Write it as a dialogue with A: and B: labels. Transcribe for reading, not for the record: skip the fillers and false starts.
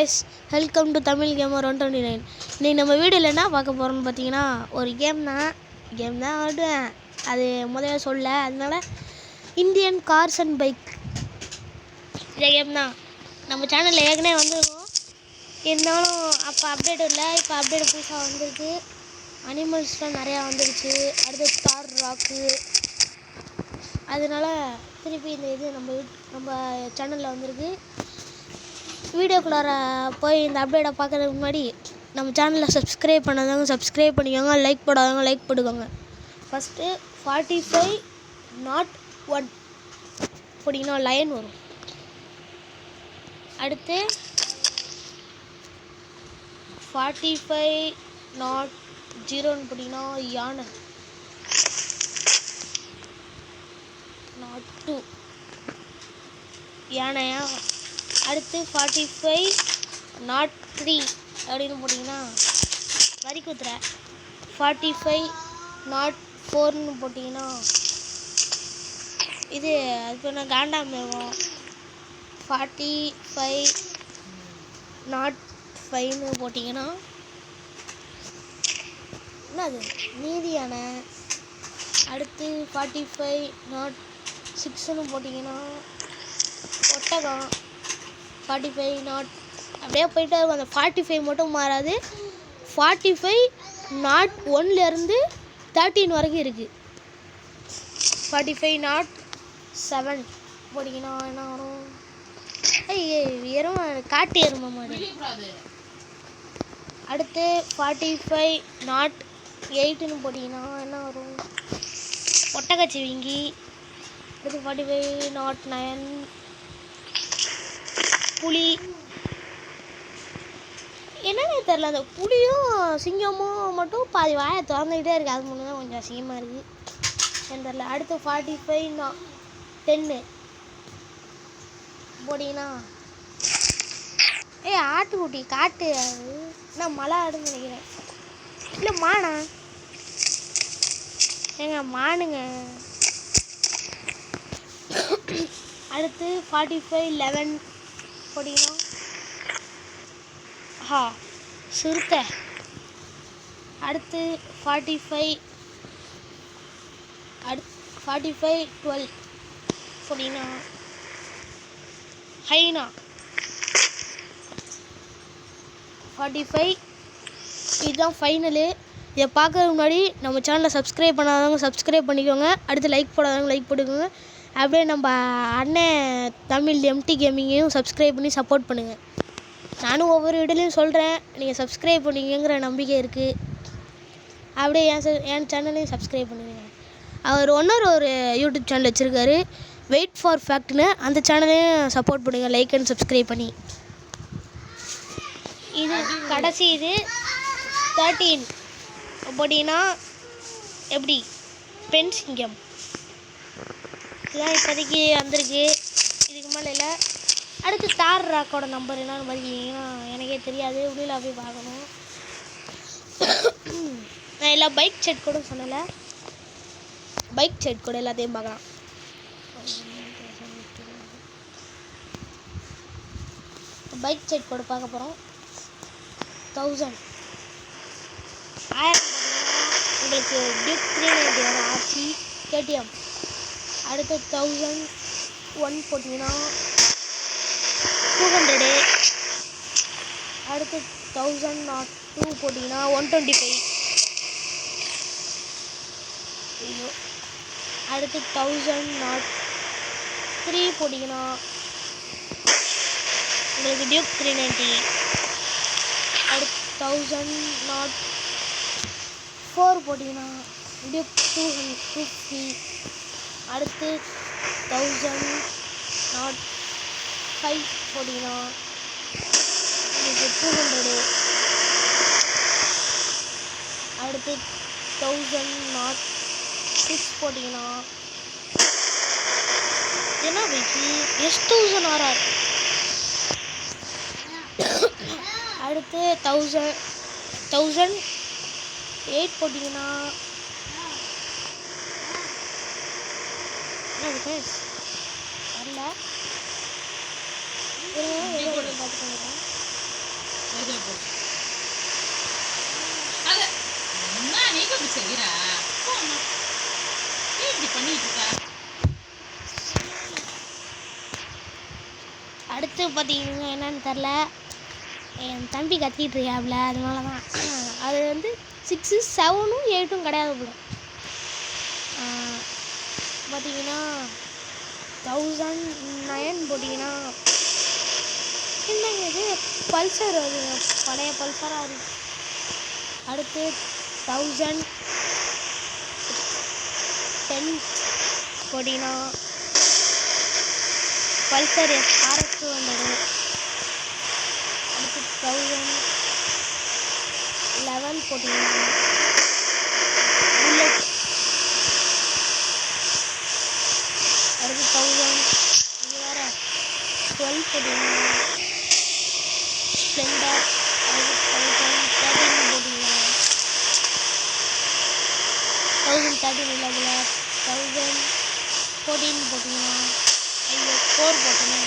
A: guys, welcome to Tamil Gamer 129. இன்னைக்கு நம்ம வீடியோவில் என்ன பார்க்க போகிறோம்னு பார்த்தீங்கன்னா ஒரு கேம் தான் ஆடுவேன். அது முதல்ல சொல்ல, அதனால இந்தியன் கார்ஸ் அண்ட் பைக் இந்த கேம் தான் நம்ம சேனலில் ஏற்கனவே வந்துருக்கோம். இருந்தாலும் அப்போ அப்டேட் இல்லை, இப்போ அப்டேட் புதுசாக வந்திருக்கு. அனிமல்ஸ்லாம் நிறையா வந்துருச்சு. அடுத்து தார் ராக்கு, அதனால திருப்பி இந்த இது நம்ம சேனலில் வந்திருக்கு. வீடியோக்குள்ளார போய் இந்த அப்டேட்டை பார்க்குறதுக்கு முன்னாடி நம்ம சேனலில் சப்ஸ்கிரைப் பண்ணாதவங்க சப்ஸ்கிரைப் பண்ணிக்கோங்க, லைக் போடாதவங்க லைக் போட்டுக்கோங்க. ஃபஸ்ட்டு 45.1 போட்டிங்கன்னா லயன் வரும். அடுத்து 45.0 போட்டிங்கன்னா யானை, 2 யானையா. அடுத்து 45.3 அப்படின்னு போட்டிங்கன்னா வரி குத்துற. 45.4 போட்டிங்கன்னா இது இப்போ நான் காண்டாமிருகம். 45.5 போட்டிங்கன்னா என்னது நீதி யானை. அடுத்து 45.6 போட்டிங்கன்னா ஒட்டகம். 45 அப்படியே போயிட்டு அந்த 45 மட்டும் மாறாது. 45.1 13 வரைக்கும் இருக்குது. 45.7 போட்டிங்கன்னா என்ன வரும்? எருமை, காட்டு எருமை மாதிரி. அடுத்து 45.8 போட்டிங்கன்னா என்ன வரும்? ஒட்டகச்சிவிங்கி. அடுத்து 45.9 புலி. என்னன்னு தெரில, அந்த புலியும் சிங்கமும் மட்டும் பாதி வாயை திறந்துக்கிட்டே இருக்குது. அது மட்டும் தான் கொஞ்சம் அசிங்கமாக இருக்குது, என்ன தெரில. அடுத்து 45.10 போட்டிங்கன்னா ஆட்டுக்குட்டி, காட்டு நான் மலை ஆடுன்னு நினைக்கிறேன். இல்லை மானா, மானுங்க. அடுத்து 45.11 போட்டிங்கன்னா சிறுத்தை. அடுத்து 45.12 போட்டிங்கன்னா ஹைனா. 45 இதுதான் ஃபைனலு. இதை பார்க்கறதுக்கு முன்னாடி நம்ம சேனலை சப்ஸ்கிரைப் பண்ணாதவங்க சப்ஸ்கிரைப் பண்ணிக்கோங்க. அடுத்து லைக் போடாதவங்க லைக் போட்டுக்கோங்க. அப்படியே நம்ம அண்ணன் தமிழ் எம்டி கேமிங்கையும் சப்ஸ்கிரைப் பண்ணி சப்போர்ட் பண்ணுங்கள். நானும் ஒவ்வொரு வீடியோலையும் சொல்கிறேன், நீங்கள் சப்ஸ்கிரைப் பண்ணிக்கங்கிற நம்பிக்கை இருக்குது. அப்படியே என் சேனலையும் சப்ஸ்கிரைப் பண்ணுங்க. அவர் ஒரு யூடியூப் சேனல் வச்சுருக்காரு, வெயிட் ஃபார் ஃபேக்ட்னு. அந்த சேனலையும் சப்போர்ட் பண்ணுங்கள் லைக் அண்ட் சப்ஸ்கிரைப் பண்ணி. இது கடைசி, இது 13 போட்டிங்கன்னா எப்படி பெண் சிங்கம். இதுதான் இப்போதைக்கு வந்திருக்கு, இதுக்கு மேலே இல்லை. அடுத்து தார் ராக்கோட நம்பர் என்னன்னு பார்த்தீங்கன்னா எனக்கே தெரியாது, உள்ளே போய் பார்க்கணும். நான் எல்லாம் பைக் செட் கூட சொன்னலை, பைக் செட் கூட எல்லாத்தையும் பார்க்கலாம். பைக் செட் கூட பார்க்க போகிறோம். 1000 உங்களுக்கு டியூக் 390 வரும், ஆர்சி KTM. அடுத்து 1001 போட்டிங்கன்னா 200. அடுத்து 1002 போட்டிங்கன்னா 125. அடுத்து 1003 போட்டிங்கன்னா உங்களுக்கு டியூக் 390. அடுத்து 1004 போட்டிங்கன்னா டியூக் 250. அடுத்து 1005 போட்டிங்கன்னா உங்களுக்கு 200. அடுத்து 1006 போட்டிங்கன்னா என்ன பைக்கு S1000RR. அடுத்து 1008 போட்டிங்கன்னா என்ன வரல. பார்த்துக்கோங்க.
B: இதுல போடு. அது என்ன நீ இப்படி செய்யற? போம்மா. ஏன் இப்படி பண்ணிட்டு இருக்க?
A: அடுத்து பார்த்தீங்கன்னா என்னன்னு தெரில, என் தம்பி கத்திட்டு இருக்காப்ல, அதனால தான். அது வந்து 6, 7, 8 கிடையாது போல. பார்த்தீங்கன்னா 1009 போட்டிங்கன்னா என்னங்க இது பல்சர், அது பழைய பல்சராக இருக்கு. அடுத்து 1010 போட்டிங்கன்னா பல்சர் RS 200. அடுத்து 1011 போட்டிங்கன்னா புல்லட். அடுத்து 1000 இது வேறு 12 போட்டிங்கன்னா ஸ்ப்ளெண்டர். அடுத்து 1013 போட்டிங்கன்னா 1013 இல்லை போல 1014 போட்டிங்கன்னா 4 போட்டேன்னு